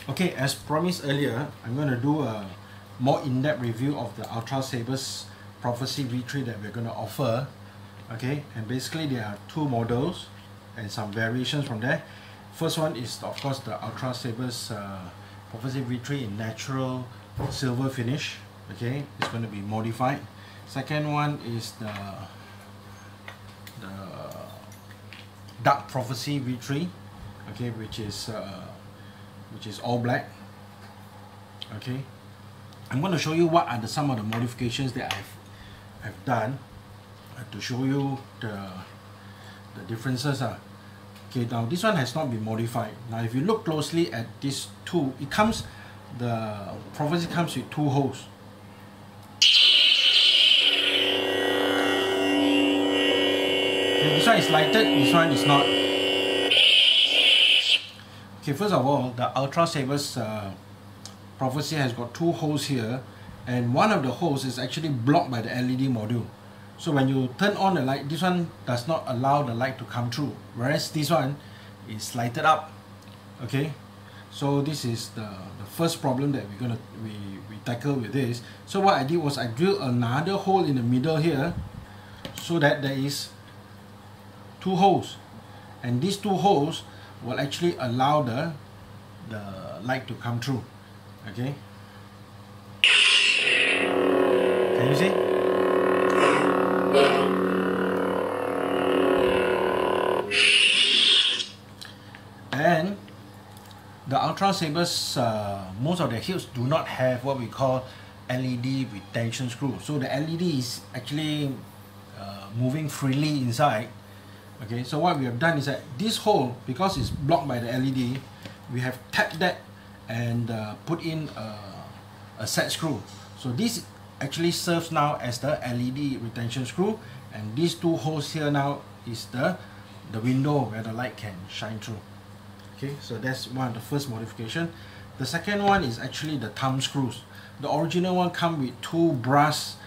Okay, as promised earlier, I'm going to do a more in-depth review of the Ultra Sabers Prophecy V3 that we're going to offer. Okay, and basically there are two models and some variations from there. First one is of course the Ultra Sabers Prophecy V3 in natural silver finish. Okay, it's going to be modified. Second one is the Dark Prophecy V3. Okay, which is all black. Okay, I'm going to show you what are some of the modifications that I've done to show you the differences. Okay, now this one has not been modified. Now if you look closely at this tool, the Prophecy comes with two holes. Okay, this one is lighted, this one is not. Okay, first of all, the Ultra Sabers Prophecy has got two holes here, and one of the holes is actually blocked by the LED module. So when you turn on the light, this one does not allow the light to come through, whereas this one is lighted up. Okay, so this is the first problem that we tackle with this. So what I did was I drilled another hole in the middle here, so that there is two holes, and these two holes will actually allow the light to come through. Okay, can you see? And the Ultra Sabers, most of the hilts do not have what we call LED retention screw. So the LED is actually moving freely inside. Okay, so what we have done is that this hole, because it's blocked by the LED, we have tapped that and put in a set screw. So this actually serves now as the LED retention screw, and these two holes here now is the window where the light can shine through. Okay, so that's one of the first modification. The second one is actually the thumb screws. The original one come with two brass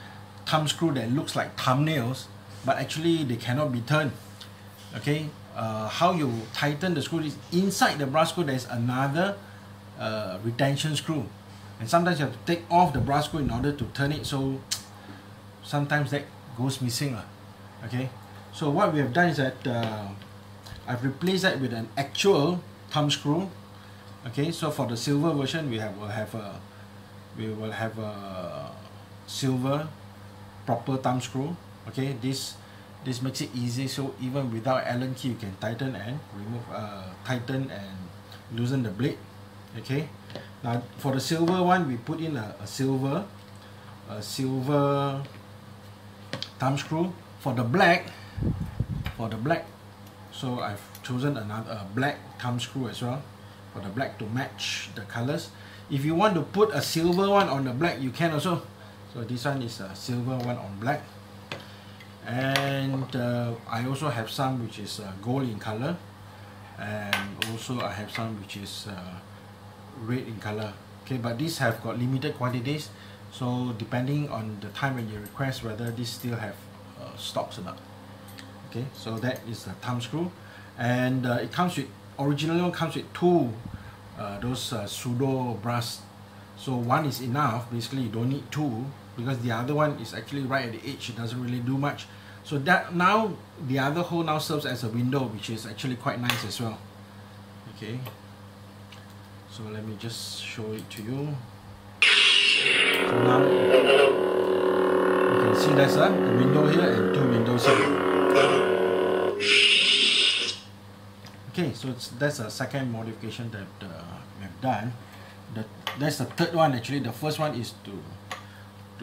thumb screw that looks like thumbnails, but actually they cannot be turned. Okay, how you tighten the screw is inside the brass screw there's another retention screw, and sometimes you have to take off the brass screw in order to turn it, so sometimes that goes missing. Okay, so what we have done is that I've replaced that with an actual thumb screw. Okay, so for the silver version we will have a silver proper thumb screw. Okay, this makes it easy, so even without Allen key you can tighten and remove, tighten and loosen the blade. Okay, now for the silver one we put in a silver thumb screw. For the black, so I've chosen another black thumb screw as well, for the black to match the colors. If you want to put a silver one on the black, you can also. So this one is a silver one on black. And I also have some which is gold in color, and also I have some which is red in color. Okay, but these have got limited quantities, so depending on the time when you request whether these still have stocks or not. Okay, so that is the thumb screw, and it comes with, originally comes with two those pseudo brass. So one is enough, basically you don't need two, because the other one is actually right at the edge, it doesn't really do much. So that now the other hole now serves as a window, which is actually quite nice as well. Okay, so let me just show it to you. So now you can see there's a window here and two windows here. Okay, so that's a second modification that we have done. That's the third one actually. The first one is to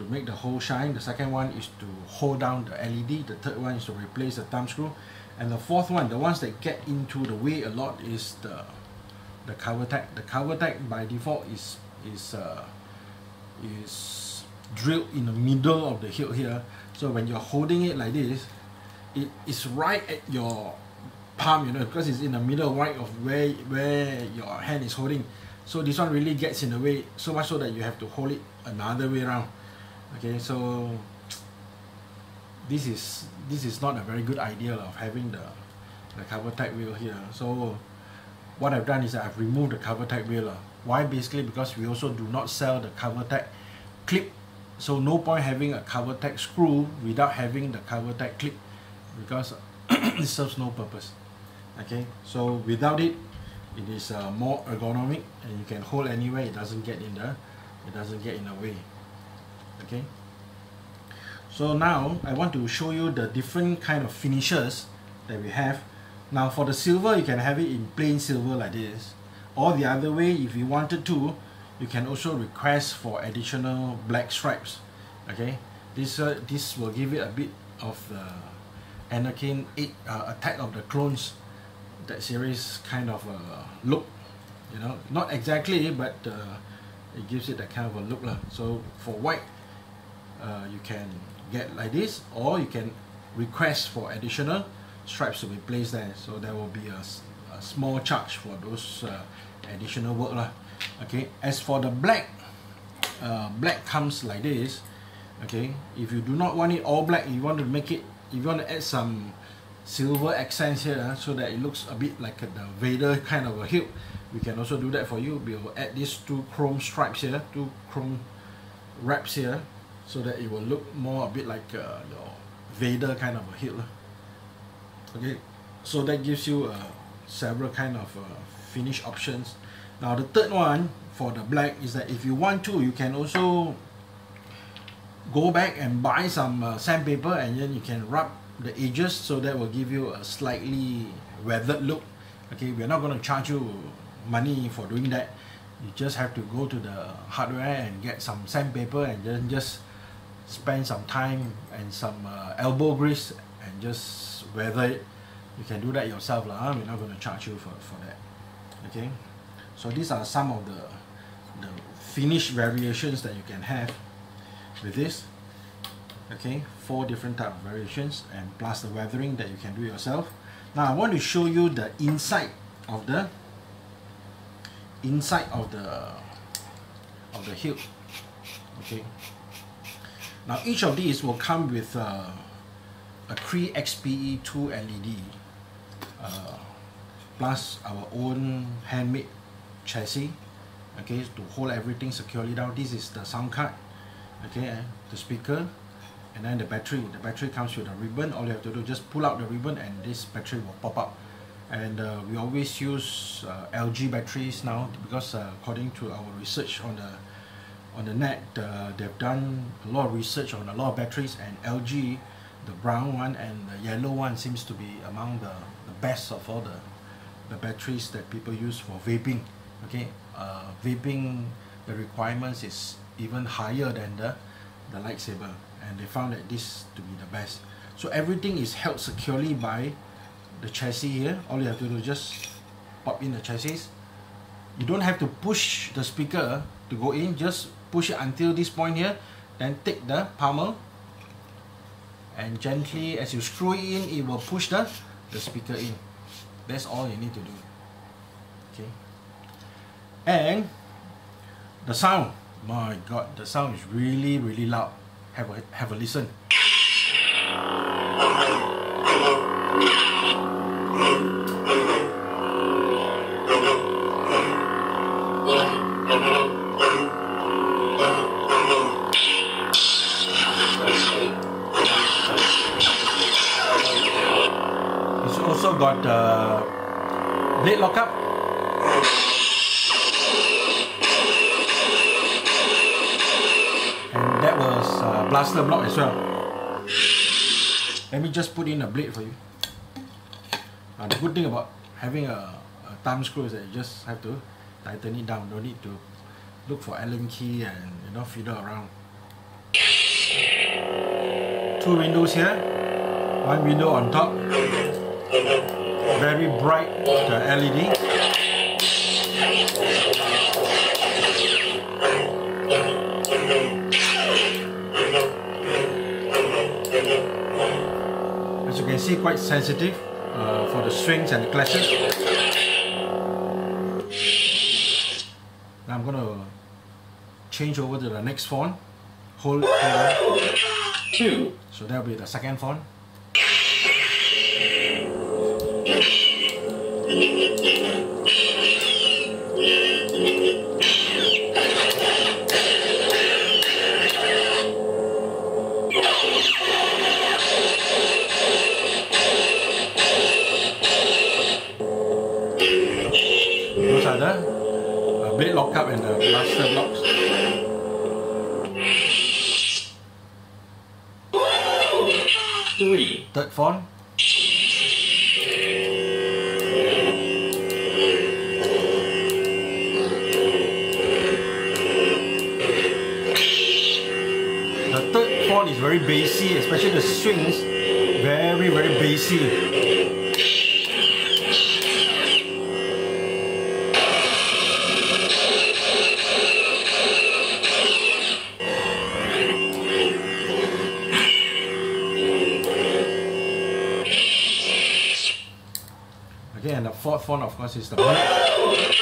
make the hole shine. The second one is to hold down the LED. The third one is to replace the thumb screw. And the fourth one, the ones that get into the way a lot, is the covertec. The covertec by default is drilled in the middle of the hilt here. So when you're holding it like this, it is right at your palm, you know, because it's in the middle right of where your hand is holding. So this one really gets in the way, so much so that you have to hold it another way around. Okay, so this is not a very good idea of having the covertec wheel here. So what I've done is that I've removed the covertec reel. Why? Basically because we also do not sell the covertec clip, so no point having a covertec screw without having the covertec clip, because it serves no purpose. Okay, so without it, it is more ergonomic, and you can hold anywhere. It doesn't get in the way. Okay, so now I want to show you the different kind of finishes that we have. Now for the silver, you can have it in plain silver like this, or the other way, if you wanted to, you can also request for additional black stripes. Okay, this will give it a bit of the Anakin Attack of the Clones, that series kind of look, you know, not exactly, but it gives it that kind of a look lah. So for white, you can get like this, or you can request for additional stripes to be placed there, so there will be a small charge for those additional work lah. Okay, as for the black, black comes like this. Okay, if you do not want it all black, you want to make it, if you want to add some silver accents here, so that it looks a bit like the Vader kind of a hilt, we can also do that for you. We will add these two chrome stripes here, two chrome wraps here, so that it will look more a bit like your Vader kind of a hilt. Okay, so that gives you several kind of finish options. Now the third one for the black is that if you want to, you can also go back and buy some sandpaper, and then you can rub the edges, so that will give you a slightly weathered look. Okay, we're not going to charge you money for doing that. You just have to go to the hardware and get some sandpaper, and then just spend some time and some elbow grease and just weather it. You can do that yourself lah. We're not going to charge you for that. Okay, so these are some of the finish variations that you can have with this. Okay, 4 different type of variations, and plus the weathering that you can do yourself. Now I want to show you the inside of the hilt. Okay, now each of these will come with a Cree XPE 2 LED, plus our own handmade chassis. Okay, to hold everything securely down. This is the sound card. Okay, the speaker, and then the battery. The battery comes with a ribbon. All you have to do is just pull out the ribbon, and this battery will pop up. And we always use LG batteries now, because according to our research on the net, they've done a lot of research on a lot of batteries, and LG, the brown one and the yellow one, seems to be among the best of all the batteries that people use for vaping. Okay, vaping, the requirements is even higher than the lightsaber, and they found that this to be the best. So everything is held securely by the chassis here. All you have to do is just pop in the chassis. You don't have to push the speaker to go in, just push it until this point here, then take the pommel, and gently, as you screw it in, it will push the speaker in. That's all you need to do. Okay, and the sound, my god, the sound is really loud. Have a listen. It's also got blade lockup. And that was blaster block as well. Let me just put in a blade for you. The good thing about having a thumb screw is that you just have to tighten it down. Don't need to look for Allen key and, you know, fiddle around. 2 windows here, 1 window on top, very bright LED. As you can see, quite sensitive for the swings and the clashes. Now I'm going to change over to the next font. Hold 2. So that will be the second font. blade lockup and the master blocks. Third font. The third font is very bassy, especially the strings, very bassy. Okay, and the fourth font, of course, is the mute,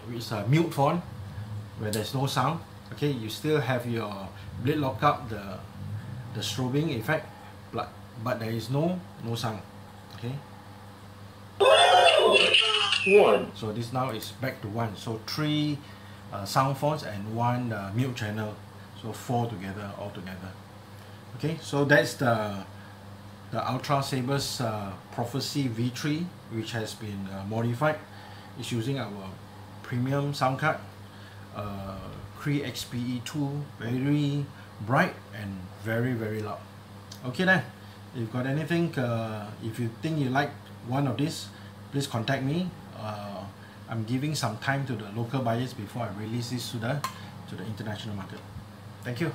which is a mute font, where there's no sound. Okay, you still have your blade lockup, the strobing effect, but there is no sound. Okay. 1. So this now is back to 1. So 3 sound fonts and 1 mute channel. So 4 together, all together. Okay, so that's the Ultra Saber's Prophecy V3, which has been modified. It's using our premium sound card, Cree XPE2, very bright and very loud. Okay then, if you've got anything, if you think you like one of these, please contact me. I'm giving some time to the local buyers before I release this to the international market. Thank you.